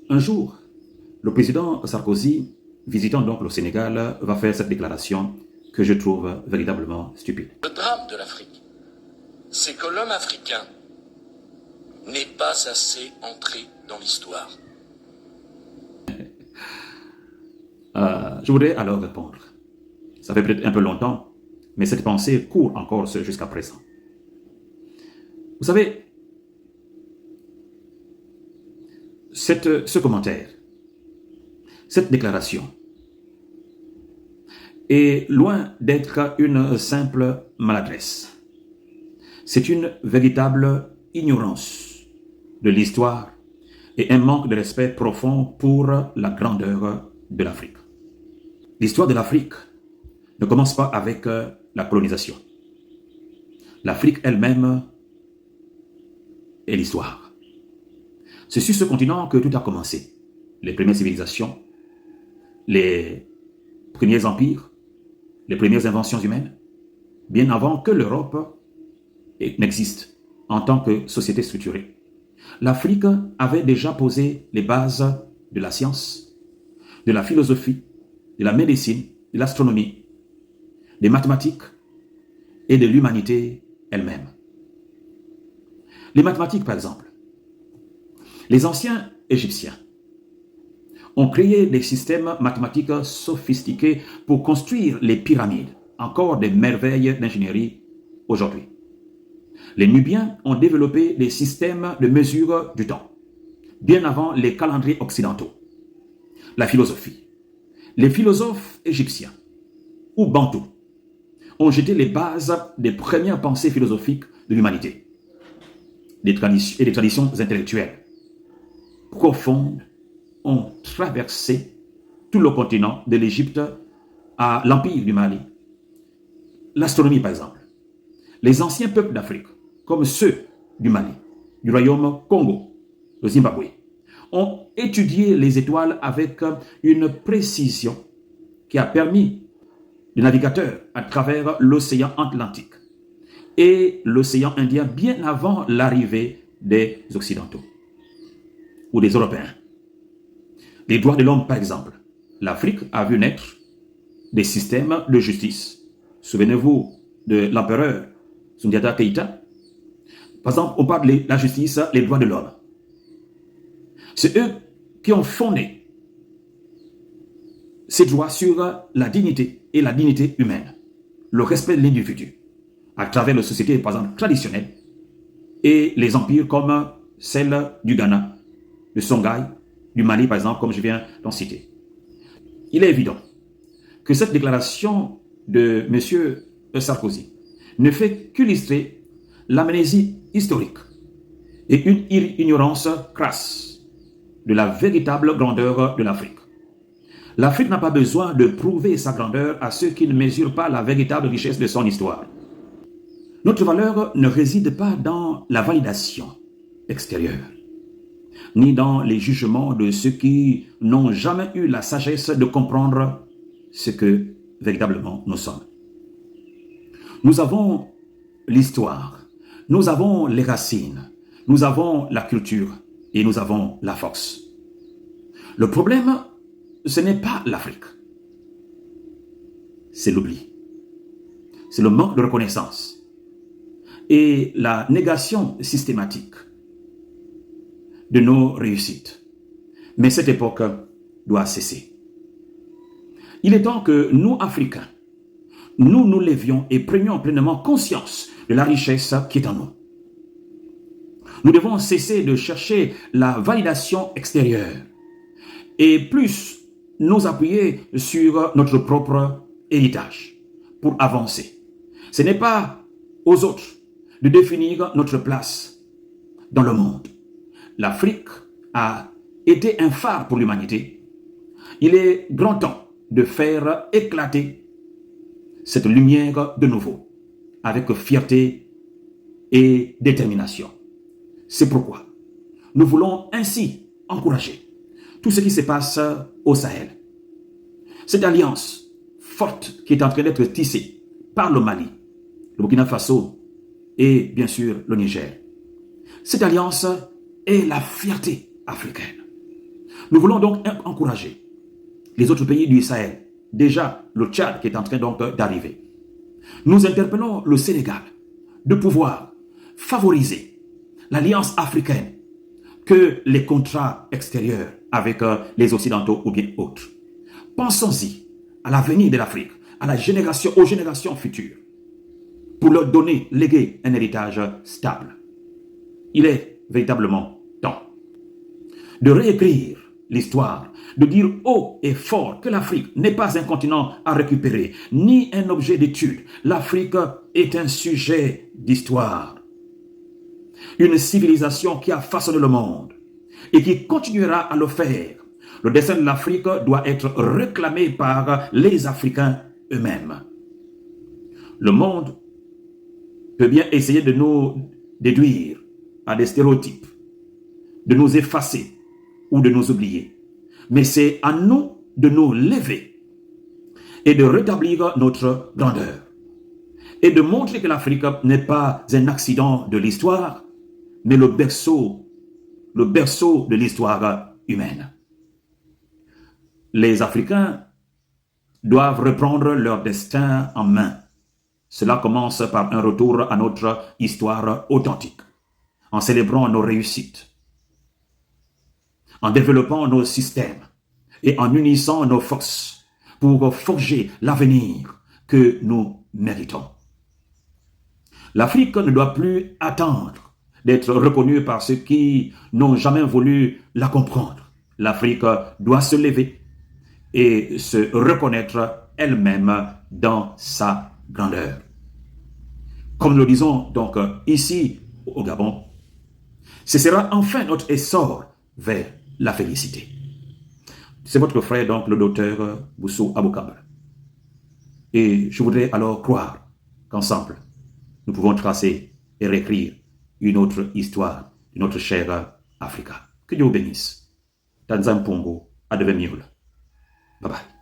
Un jour, le président Sarkozy, visitant donc le Sénégal, va faire cette déclaration que je trouve véritablement stupide. Le drame de l'Afrique, c'est que l'homme africain n'est pas assez entré dans l'histoire. Je voudrais alors répondre. Ça fait peut-être un peu longtemps, mais cette pensée court encore jusqu'à présent. Vous savez, ce commentaire, cette déclaration, est loin d'être une simple maladresse. C'est une véritable ignorance de l'histoire et un manque de respect profond pour la grandeur de l'Afrique. L'histoire de l'Afrique ne commence pas avec la colonisation. L'Afrique elle-même est l'histoire. C'est sur ce continent que tout a commencé. Les premières civilisations, les premiers empires, les premières inventions humaines, bien avant que l'Europe n'existe en tant que société structurée. L'Afrique avait déjà posé les bases de la science, de la philosophie, de la médecine, de l'astronomie, des mathématiques et de l'humanité elle-même. Les mathématiques, par exemple. Les anciens Égyptiens ont créé des systèmes mathématiques sophistiqués pour construire les pyramides, encore des merveilles d'ingénierie aujourd'hui. Les Nubiens ont développé des systèmes de mesure du temps, bien avant les calendriers occidentaux. La philosophie. Les philosophes égyptiens ou bantous ont jeté les bases des premières pensées philosophiques de l'humanité et des traditions intellectuelles profondes ont traversé tout le continent de l'Égypte à l'Empire du Mali. L'astronomie, par exemple. Les anciens peuples d'Afrique, comme ceux du Mali, du royaume Congo, le Zimbabwe, ont étudié les étoiles avec une précision qui a permis aux navigateurs à travers l'océan Atlantique et l'océan Indien bien avant l'arrivée des Occidentaux ou des Européens. Les droits de l'homme, par exemple. L'Afrique a vu naître des systèmes de justice. Souvenez-vous de l'empereur Sundiata Keïta. Par exemple, on parle de la justice, les droits de l'homme. C'est eux qui ont fondé ces droits sur la dignité et la dignité humaine, le respect de l'individu, à travers les sociétés, par exemple, traditionnelles et les empires comme celle du Ghana, de Songhai, du Mali, par exemple, comme je viens d'en citer. Il est évident que cette déclaration de M. Sarkozy ne fait qu'illustrer l'amnésie historique et une ignorance crasse de la véritable grandeur de l'Afrique. L'Afrique n'a pas besoin de prouver sa grandeur à ceux qui ne mesurent pas la véritable richesse de son histoire. Notre valeur ne réside pas dans la validation extérieure, ni dans les jugements de ceux qui n'ont jamais eu la sagesse de comprendre ce que véritablement nous sommes. Nous avons l'histoire, nous avons les racines, nous avons la culture et nous avons la force. Le problème, ce n'est pas l'Afrique, c'est l'oubli, c'est le manque de reconnaissance et la négation systématique de nos réussites. Mais cette époque doit cesser. Il est temps que nous, Africains, nous nous levions et prenions pleinement conscience de la richesse qui est en nous. Nous devons cesser de chercher la validation extérieure et plus nous appuyer sur notre propre héritage pour avancer. Ce n'est pas aux autres de définir notre place dans le monde. L'Afrique a été un phare pour l'humanité. Il est grand temps de faire éclater cette lumière de nouveau, avec fierté et détermination. C'est pourquoi nous voulons ainsi encourager tout ce qui se passe au Sahel. Cette alliance forte qui est en train d'être tissée par le Mali, le Burkina Faso et bien sûr le Niger. Cette alliance est la fierté africaine. Nous voulons donc encourager les autres pays du Sahel, déjà le Tchad qui est en train donc d'arriver. Nous interpellons le Sénégal de pouvoir favoriser l'alliance africaine que les contrats extérieurs avec les Occidentaux ou bien autres. Pensons-y à l'avenir de l'Afrique, aux générations futures, pour leur donner, léguer un héritage stable. Il est véritablement temps de réécrire l'histoire, de dire haut et fort que l'Afrique n'est pas un continent à récupérer, ni un objet d'étude. L'Afrique est un sujet d'histoire. Une civilisation qui a façonné le monde et qui continuera à le faire. Le destin de l'Afrique doit être réclamé par les Africains eux-mêmes. Le monde peut bien essayer de nous déduire à des stéréotypes, de nous effacer ou de nous oublier. Mais c'est à nous de nous lever et de rétablir notre grandeur et de montrer que l'Afrique n'est pas un accident de l'histoire, mais le berceau de l'histoire humaine. Les Africains doivent reprendre leur destin en main. Cela commence par un retour à notre histoire authentique, en célébrant nos réussites, en développant nos systèmes et en unissant nos forces pour forger l'avenir que nous méritons. L'Afrique ne doit plus attendre d'être reconnue par ceux qui n'ont jamais voulu la comprendre. L'Afrique doit se lever et se reconnaître elle-même dans sa grandeur. Comme nous le disons donc ici au Gabon, ce sera enfin notre essor vers la félicité. C'est votre frère donc le docteur Boussou Aboukable. Et je voudrais alors croire qu'ensemble, nous pouvons tracer et réécrire une autre histoire de notre chère Afrique. Que Dieu vous bénisse. Tanzan Pongo, Adeve Miul. Bye bye.